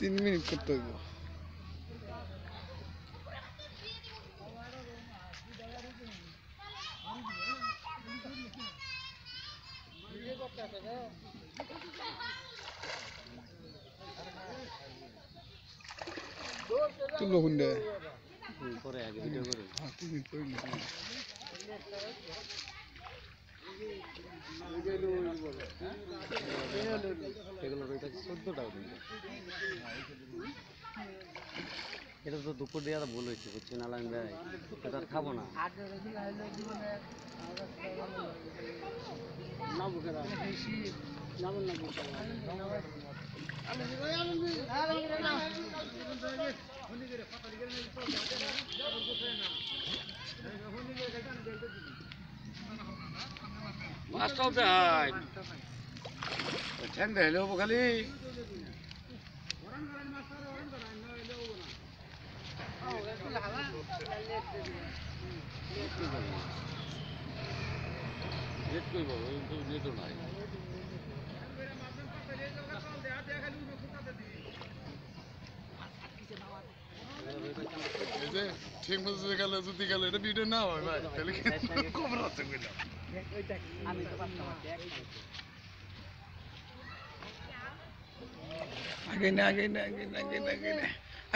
3 minute করতে হইব তুলো গুন্ডে পরে আগে ভিডিও করুন। হ্যাঁ 3 মিনিট করে নিতে এগুলো রয়েছে 14 টাকা কিন্তু এটা তো দুপুর দিয়ে ভুল হয়েছে বুঝছি না লাইন ভাই এটা আর খাবো না মাছটাও দেয় ঠ্যাংটা হেলে হবো খালি নেট করবো নেটও নাই ঠিক মতো গেলে যদি গেলে এটা ভিডিও না হয় ভাই তাহলে খবর আছে কইলাম আগে না আগে না আগে না আগে না আগে না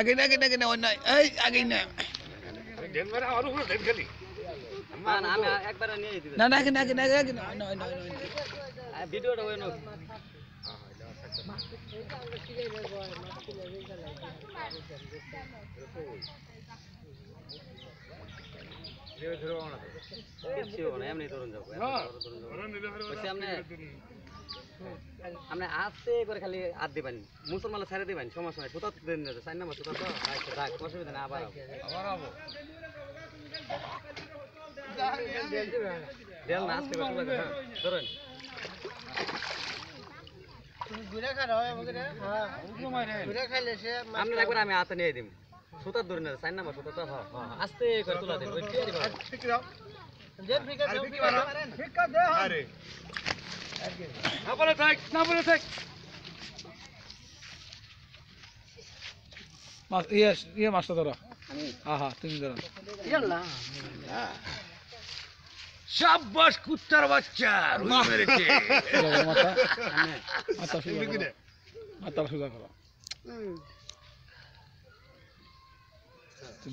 আগে না আগে না আগে না অন্যায় এই আগে না দেন মারা আরো করে দেন খালি না না আমি একবার নিয়ে দিই না না আগে না আগে না আগে না নয় নয় নয় ভিডিওটা ওই নো এমনি ধরুন যাবো আপনি আস্তে করে খালি হাত দিবেন মুসলমান ছেড়ে দিবেন সমস্যা নাই সুতা দেন না 4 নম্বর সুতা তো রাখ অসুবিধা নেই আবার আবো দেল না আস্তে করে লাগে হ্যাঁ ধরেন তুমি গুড়া খাও আমাকে হ্যাঁ গুড়া খাইলে সে আপনি একবার আমি হাতে নিয়ে দিম সুতা ধরে না 4 নম্বর সুতা তো হ্যাঁ আস্তে করে তুলা দেন ওই টিয়ারি বাবা ঠিক দাও দেন ফিকা দাও ফিকা দাও আরে না বলে থাক না বলে থাক মাছ ইয়ে মাছটা ধরো হ্যাঁ তুমি ধরো ইয়াল্লা শাবাশ কুত্তার বাচ্চা রুই মেরেছে মাথা মাথা সুজা করো মাথা সুজা করো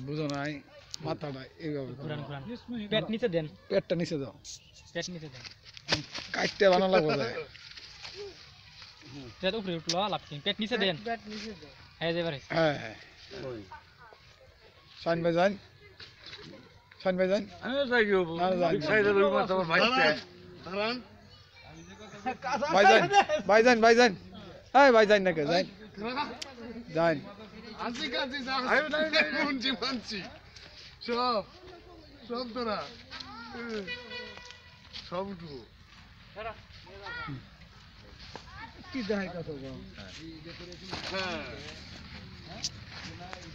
বুঝো নাই মাথাটা এইভাবে পেট নিচে দেন পেটটা নিচে দাও পেট নিচে দেন কাটতে বানা লাগবে যায় পেট উপরে উঠলো লাপকিন পেট নিচে দেন পেট নিচে দেন হ্যাঁ এবারে হ্যাঁ হ্যাঁ সাইন ভাইজান সাইন ভাইজান আমি যাই গো বিগ সাইজের রুই মাছ আমার ভাইতে দাঁড়ান ভাইজান ভাইজান ভাইজান এই ভাইজান নাকি যাই যাই আনছি কাছি যা আরে নাই নাই মুনছি মানছি সব সব তোরা সব উঠবো কি দেখাই কথা হ্যাঁ